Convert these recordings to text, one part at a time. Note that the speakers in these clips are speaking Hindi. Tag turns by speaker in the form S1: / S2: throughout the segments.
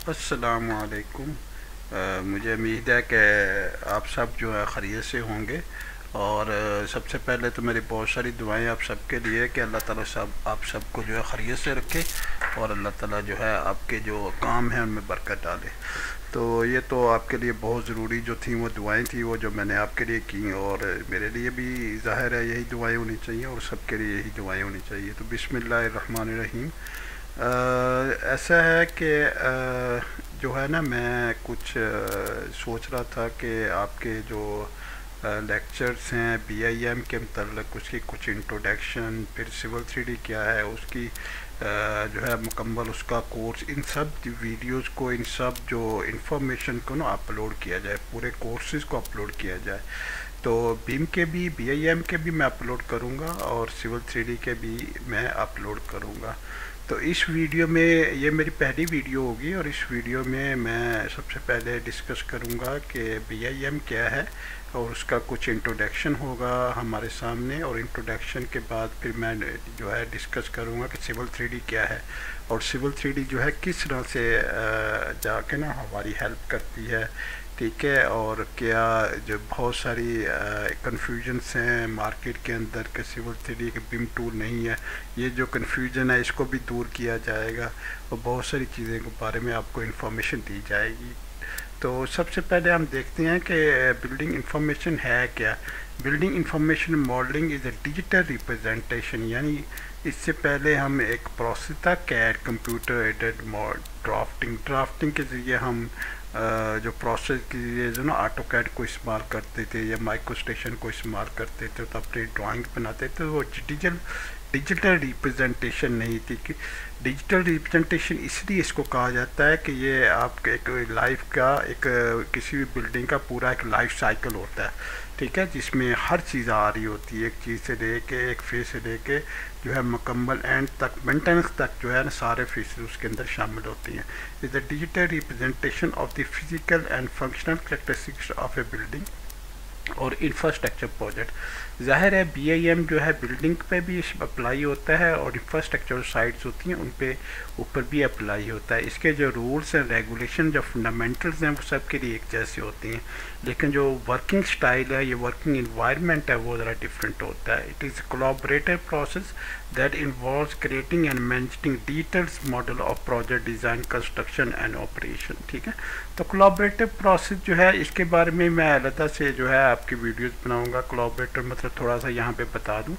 S1: अस्सलामुअलैकुम। मुझे उम्मीद है कि आप सब जो है खैरियत से होंगे। और सबसे पहले तो मेरी बहुत सारी दुआएं आप सबके लिए कि अल्लाह ताला सब आप सबको जो है खैरियत से रखे और अल्लाह ताला जो है आपके जो काम हैं उनमें बरकत डाले। तो ये तो आपके लिए बहुत ज़रूरी जो थी वो दुआएं थी, वो जो मैंने आपके लिए की, और मेरे लिए भी ज़ाहिर है यही दुआएं होनी चाहिए और सबके लिए यही दुआएं होनी चाहिए। तो बिस्मिल्लाहिर्रहमानिर्रहीम। ऐसा है कि जो है ना, मैं कुछ सोच रहा था कि आपके जो लेक्चर्स हैं बीआईएम के मतलब उसकी कुछ इंट्रोडक्शन, फिर सिविल थ्री क्या है उसकी जो है मुकम्मल उसका कोर्स, इन सब वीडियोस को, इन सब जो इंफॉर्मेशन को ना अपलोड किया जाए, पूरे कोर्सेज़ को अपलोड किया जाए। तो बीम के भी, बीआईएम के भी मैं अपलोड करूँगा और सिविल थ्री के भी मैं अपलोड करूँगा। तो इस वीडियो में, ये मेरी पहली वीडियो होगी और इस वीडियो में मैं सबसे पहले डिस्कस करूँगा कि बीआईएम क्या है और उसका कुछ इंट्रोडक्शन होगा हमारे सामने, और इंट्रोडक्शन के बाद फिर मैं जो है डिस्कस करूँगा कि सिविल थ्री क्या है और सिविल थ्री जो है किस तरह से जाके ना हमारी हेल्प करती है, ठीक है। और क्या जो बहुत सारी कन्फ्यूजन्स हैं मार्केट के अंदर कि सिविल थ्री के बिम टूल नहीं है, ये जो कन्फ्यूजन है इसको भी दूर किया जाएगा और बहुत सारी चीज़ें के बारे में आपको इन्फॉर्मेशन दी जाएगी। तो सबसे पहले हम देखते हैं कि बिल्डिंग इंफॉर्मेशन है क्या। Building information modelling is a digital representation, यानी इससे पहले हम एक प्रोसेस था कैड, कंप्यूटर एडेड ड्राफ्टिंग के ज़रिए हम जो प्रोसेस के लिए जो ना ऑटो कैड को इस्तेमाल करते थे या माइक्रो स्टेशन को इस्तेमाल करते थे, तो अपनी ड्राइंग बनाते थे। वो डिजिटल रिप्रेजेंटेशन नहीं थी। कि डिजिटल रिप्रेजेंटेशन इसलिए इसको कहा जाता है कि ये आपके एक लाइफ का, एक किसी भी बिल्डिंग का पूरा एक लाइफ साइकिल होता है, ठीक है, जिसमें हर चीज़ आ रही होती है, एक चीज़ से लेके, एक फेज से लेके जो है मुकम्मल एंड तक, मेंटेनेंस तक जो है ना, सारे फेसेस उसके अंदर शामिल होती हैं। Is the digital representation of the physical and functional characteristics of A building और इंफ्रास्ट्रक्चर प्रोजेक्ट। ज़ाहिर है बीआईएम जो है बिल्डिंग पे भी अप्लाई होता है और इंफ्रास्ट्रक्चर साइट्स होती हैं उन पे ऊपर भी अप्लाई होता है। इसके जो रूल्स एंड रेगुलेशन, जो फंडामेंटल्स हैं, वो सब के लिए एक जैसे होती हैं, लेकिन जो वर्किंग स्टाइल है, ये वर्किंग इन्वायरमेंट है, वो ज़रा डिफरेंट होता है। It is collaborative process that involves creating and managing detailed model of project design, construction and operation, ठीक है। तो कोलैबोरेटिव प्रोसेस जो है इसके बारे में मैं अलग से जो है आपकी वीडियोस बनाऊंगा। कोलैबोरेटिव मतलब थोड़ा सा यहाँ पे बता दूँ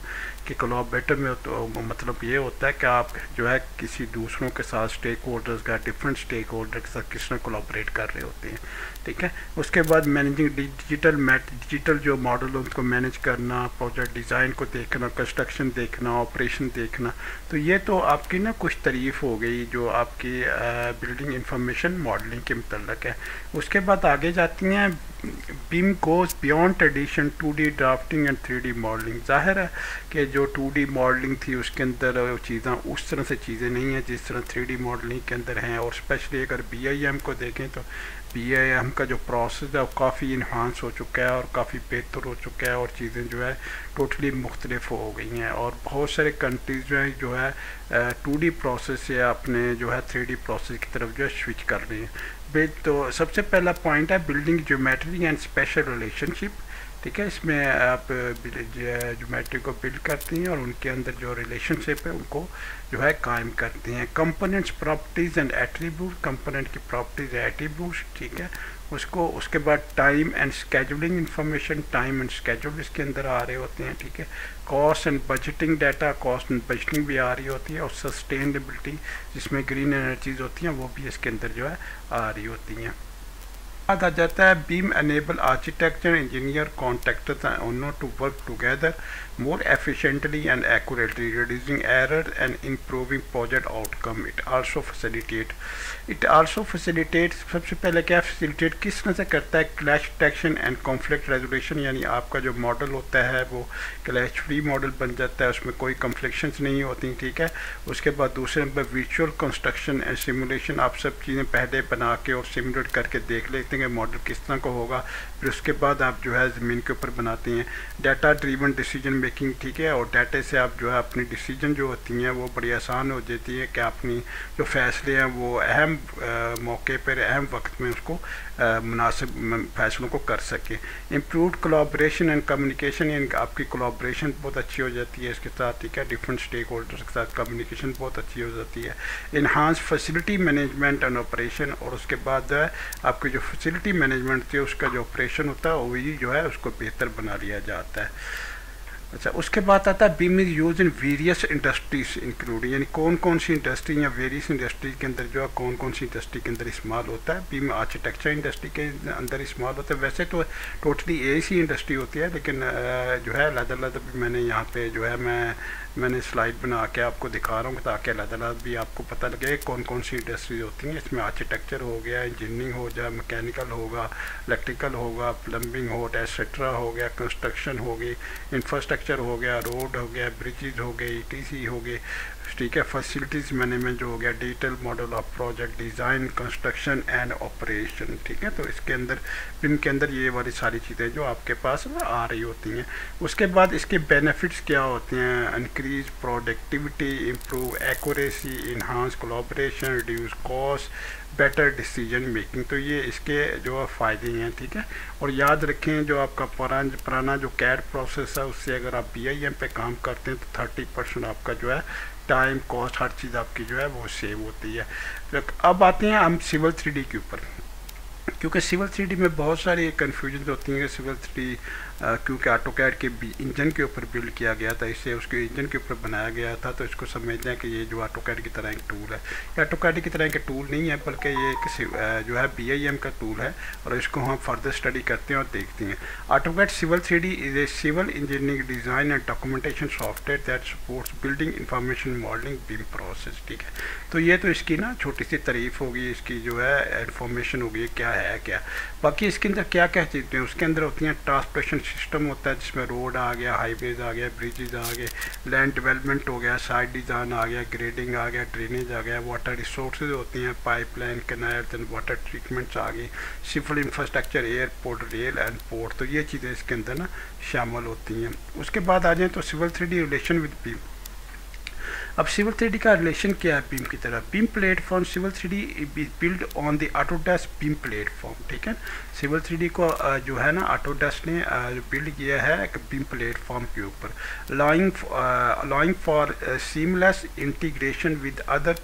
S1: कि कोलैबोरेटिव में तो मतलब ये होता है कि आप जो है किसी दूसरों के साथ, स्टेक होल्डर्स का, डिफरेंट स्टेक होल्डर के साथ किस तरह कोलैबोरेट कर रहे होते हैं, ठीक है। उसके बाद मैनेजिंग डिजिटल जो मॉडल उनको मैनेज करना, प्रोजेक्ट डिज़ाइन को देखना, कंस्ट्रक्शन देखना, ऑपरेशन देखना। तो ये तो आपकी ना कुछ तारीफ हो गई जो आपकी बिल्डिंग इंफॉर्मेशन मॉडलिंग के मतलब है। उसके बाद आगे जाती हैं, beam goes beyond tradition 2D drafting and 3D modelling. ज़ाहिर है कि जो 2D मॉडलिंग थी उसके अंदर चीज़ें उस तरह से चीज़ें नहीं हैं जिस तरह 3D मॉडलिंग के अंदर हैं। और स्पेशली अगर बीआईएम को देखें तो बीआईएम का जो प्रोसेस है वो काफ़ी इन्हांस हो चुका है और काफ़ी बेहतर हो चुका है और चीज़ें जो है टोटली मुख्तलिफ हो गई हैं। और बहुत सारे कंट्रीज़ जो है 2D प्रोसेस से अपने जो है 3D प्रोसेस की तरफ जो है स्विच कर रही हैं। तो सबसे पहला पॉइंट है building geometry and special relationship, ठीक है। इसमें आप ज्योमेट्री को बिल्ड करती हैं और उनके अंदर जो रिलेशनशिप है उनको जो है कायम करती हैं। Components, properties and attribute, component की प्रॉपर्टीज़, एट्रीब्यूट्स, ठीक है। उसके बाद time and scheduling information, time and schedule इसके अंदर आ रहे होते हैं, ठीक है। Cost and budgeting data, cost and budgeting भी आ रही होती है। और सस्टेनेबिलिटी जिसमें ग्रीन एनर्जीज होती हैं वो भी इसके अंदर जो है आ रही होती हैं। बाद आ जाता है BIM enable architecture, engineer, contractors and owner to work together more efficiently and accurately, reducing errors and improving project outcome. It also facilitates सबसे पहले क्या facilitate किस तरह से करता है, clash detection and conflict resolution, यानी आपका जो मॉडल होता है वो क्लैश फ्री मॉडल बन जाता है, उसमें कोई कन्फ्लिक्शंस नहीं होती, ठीक है। उसके बाद दूसरे number virtual construction and simulation, आप सब चीज़ें पहले बना के और सिमुलेट करके देख लेते देखते हैं कि मॉडल किस तरह का होगा, फिर उसके बाद आप जो है ज़मीन के ऊपर बनाते हैं डाटा ड्रीवन डिसीजन मेकिंग, ठीक है। और डाटे से आप जो है अपनी डिसीजन जो होती हैं वो बड़ी आसान हो जाती है कि अपनी जो फैसले हैं वो अहम मौके पर अहम वक्त में उसको मुनासिब फैसलों को कर सकें। इम्प्रूव्ड कोलैबोरेशन एंड कम्युनिकेशन, यानी आपकी कोलैबोरेशन बहुत अच्छी हो जाती है इसके साथ, ठीक है। डिफरेंट स्टेक होल्डर्स के साथ कम्युनिकेशन बहुत अच्छी हो जाती है। Enhance facility management and operation, और उसके बाद जो है आपकी जो फैसिलिटी मैनेजमेंट थी उसका जो ऑपरेशन होता है वही जो है उसको बेहतर बना लिया जाता है। अच्छा, उसके बाद आता है beam is use in various industries including, यानी कौन कौन सी इंडस्ट्री या वेरियस इंडस्ट्री के अंदर जो है कौन कौन सी इंडस्ट्री के अंदर इस्तेमाल होता है। बीम आर्किटेक्चर इंडस्ट्री के अंदर इस्तेमाल होता है। वैसे तो टोटली एक ही इंडस्ट्री होती है, लेकिन जो है अलग-अलग भी मैंने यहाँ पे जो है मैंने स्लाइड बना के आपको दिखा रहा हूँ ताकि अलग-अलग भी आपको पता लगे कौन कौन सी इंडस्ट्रीज होती हैं। इसमें आर्किटेक्चर हो गया, इंजीनियरिंग हो जाए, मैकेनिकल होगा, इलेक्ट्रिकल होगा, प्लम्बिंग हो, एटसेट्रा हो गया, कंस्ट्रक्शन हो गई, इंफ्रास्ट्रक्चर हो गया, रोड हो गया, ब्रिजेज हो गई, टीसी हो गए, ठीक है। फैसिलिटीज़ मैनेजमेंट जो हो गया, digital model of project design, construction and operation, ठीक है। तो इसके अंदर बिम के अंदर ये वाली सारी चीज़ें जो आपके पास आ रही होती हैं। उसके बाद इसके बेनिफिट्स क्या होते हैं, increase productivity, improve accuracy, enhance collaboration, reduce cost, better decision making. तो ये इसके जो फ़ायदे हैं, ठीक है। और याद रखें जो आपका पुराना जो कैड प्रोसेस है उससे अगर आप BIM पे काम करते हैं तो 30% आपका जो है टाइम कॉस्ट हर चीज़ आपकी जो है वो सेव होती है। अब आते हैं हम सिविल 3D के ऊपर, क्योंकि सिविल 3D में बहुत सारी कन्फ्यूजन होती हैं। सिविल 3D क्योंकि ऑटोकैड के इंजन के ऊपर बिल्ड किया गया था, इससे उसके इंजन के ऊपर बनाया गया था, तो इसको समझते हैं कि ये जो ऑटोकैड की तरह एक टूल है। ऑटोकैड की तरह के टूल नहीं है, बल्कि ये एक जो है BIM का टूल है, और इसको हम फर्दर स्टडी करते हैं और देखते हैं। AutoCAD civil 3D is a civil engineering design and documentation software that supports building information modelling BIM process, ठीक है। तो ये तो इसकी ना छोटी सी तारीफ होगी, इसकी जो है इंफॉर्मेशन होगी क्या है क्या। बाकी इसके अंदर क्या क्या चीज़ें हैं, उसके अंदर होती हैं ट्रांसपोर्टेशन सिस्टम होता है जिसमें रोड आ गया, हाईवेज आ गया, ब्रिजेज आ गए, लैंड डेवलपमेंट हो गया, साइट डिज़ाइन आ गया, ग्रेडिंग आ गया, ड्रेनेज आ गया, वाटर रिसोर्सेज होती हैं, pipeline, canals and water treatments आ गई, civil infrastructure, airport, rail and port. तो ये चीज़ें इसके अंदर ना शामिल होती हैं। उसके बाद आ जाएँ तो civil 3D relation with BIM. अब सिविल 3D का रिलेशन क्या है बीम की तरह। BIM platform civil 3D build on the Autodesk BIM platform, ठीक है। सिविल 3D को जो है ना ऑटोडेस्क ने बिल्ड किया है एक बीम प्लेटफॉर्म के ऊपर, allowing for seamless integration with other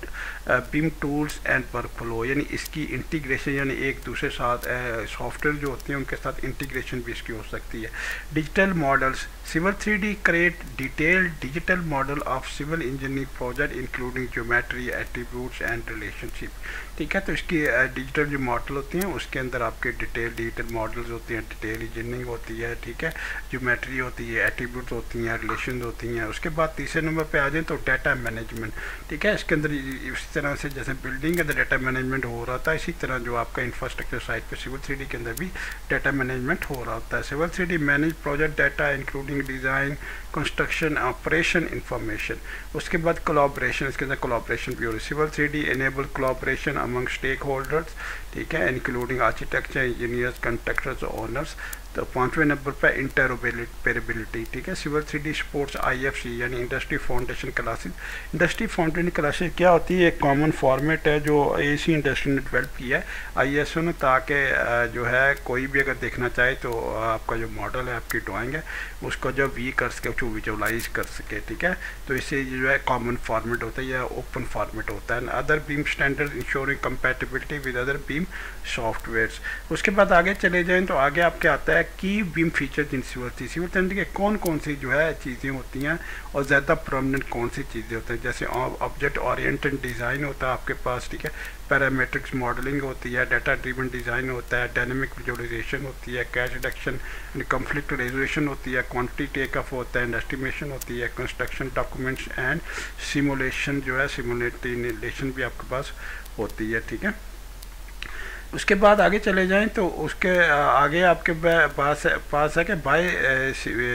S1: beam tools and workflow, यानी इसकी इंटीग्रेशन यानी एक दूसरे साथ सॉफ्टवेयर जो होते हैं उनके साथ इंटीग्रेशन भी इसकी हो सकती है। Digital models, civil 3D create detailed digital model of civil engineering project including geometry, attributes and relationship, ठीक है। तो इसकी डिजिटल जो मॉडल होती हैं उसके अंदर आपके डिजिटल मॉडल्स होती हैं, डिटेल इंजीनियरिंग होती है, ठीक है, ज्योमेट्री होती है, एट्रीब्यूट्स होती हैं, रिलेशन होती हैं। उसके बाद तीसरे नंबर पे आ जाए तो डाटा मैनेजमेंट, ठीक है। इसके अंदर इसी तरह से जैसे बिल्डिंग के अंदर डाटा मैनेजमेंट हो रहा था, इसी तरह जो आपका इंफ्रास्ट्रक्चर साइट पे सिविल 3D के अंदर भी डाटा मैनेजमेंट हो रहा होता है। Civil 3D manage project data including design, construction, operation, information. उसके बाद कोलैबोरेशन, इसके अंदर कोलैबोरेशन भी हो रही है। Civil 3D enable collaboration among stakeholders, ठीक है, including architecture, engineers, contractors, owners. तो 5वें नंबर पर इंटरऑपरेबिलिटी, ठीक है। सिविल 3D सपोर्ट्स IFC यानी industry foundation classes. Industry foundation classes क्या होती है, एक कॉमन फॉर्मेट है जो AC इंडस्ट्री ने डेवलप किया है ISO ने, ताकि जो है कोई भी अगर देखना चाहे तो आपका जो मॉडल है, आपकी ड्राइंग है, उसको जो कर सके, उसको विजुअलाइज कर सके, ठीक है। तो इससे जो है कॉमन फॉर्मेट होता है या ओपन फॉर्मेट होता है। Other beam standard ensuring compatibility with other beam softwares. उसके बाद आगे चले जाएँ तो आगे आपके आता है की BIM features in civil 3D। Civil 3D के कौन कौन सी जो है चीज़ें होती हैं और ज़्यादा प्रोमिनेंट कौन सी चीज़ें होती हैं, जैसे ऑब्जेक्ट ओरिएंटेड डिज़ाइन होता है आपके पास, ठीक है, पैरामेट्रिक्स मॉडलिंग होती है, डाटा ड्रिवन डिज़ाइन होता है, डायनेमिक विजुअलाइजेशन होती है, कैश रिडक्शन, कॉन्फ्लिक्ट रेजोल्यूशन होती है, क्वांटिटी टेक ऑफ होता है, एस्टिमेशन होती है, कंस्ट्रक्शन डॉक्यूमेंट्स एंड सिमुलेशन जो है सिमुलेशन भी आपके पास होती है, ठीक है। उसके बाद आगे चले जाएं तो उसके आगे आपके पास है कि by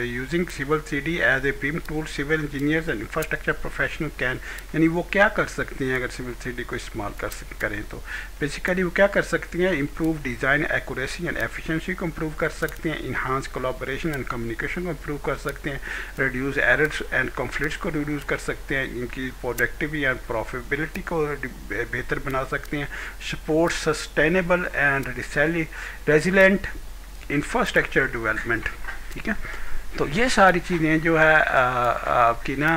S1: using civil 3D as a BIM tool civil engineers and infrastructure professional can, यानी वो क्या कर सकती हैं अगर सिविल 3D को इस्तेमाल करें तो बेसिकली वो क्या कर सकती हैं, improve design accuracy and efficiency को इम्प्रूव कर सकते हैं, इन्हांस कोलाबोरेशन एंड कम्युनिकेशन को इम्प्रूव कर सकते हैं, रिड्यूस एरर्स एंड कॉन्फ्लिक्ट्स को रिड्यूस कर सकते हैं, इनकी प्रोडक्टिविटी एंड प्रॉफिटेबिलिटी को बेहतर बना सकते हैं, support sustainable and resilient infrastructure development. ठीक है, तो ये सारी चीज़ें जो है आपकी ना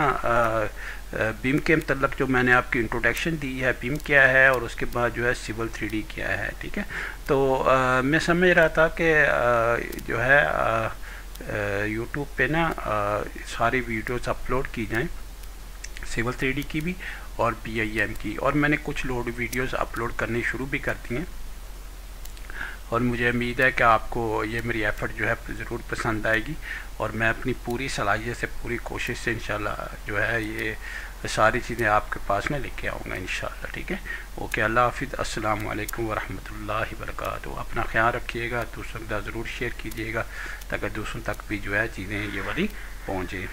S1: बीम के मतलब जो मैंने आपकी इंट्रोडक्शन दी है, बीम क्या है और उसके बाद जो है सिविल 3D क्या है। ठीक है, तो मैं समझ रहा था कि जो है यूट्यूब पे ना सारी वीडियोस अपलोड की जाएं, सिविल 3D की भी और BIM की, और मैंने कुछ लोड वीडियोस अपलोड करनी शुरू भी कर दी हैं और मुझे उम्मीद है कि आपको ये मेरी एफ़र्ट जो है ज़रूर पसंद आएगी और मैं अपनी पूरी सलाहियत से पूरी कोशिश से इंशाल्लाह जो है ये सारी चीज़ें आपके पास में लेके आऊँगा इंशाल्लाह। ठीक है, ओके, अल्लाह हाफिज़, अस्सलाम वालेकुम वरहमतुल्लाहि वबरकातुहू। अपना ख्याल रखिएगा, दूसरों के साथ ज़रूर शेयर कीजिएगा ताकि दूसरों तक भी जो है चीज़ें ये वाली पहुँचे।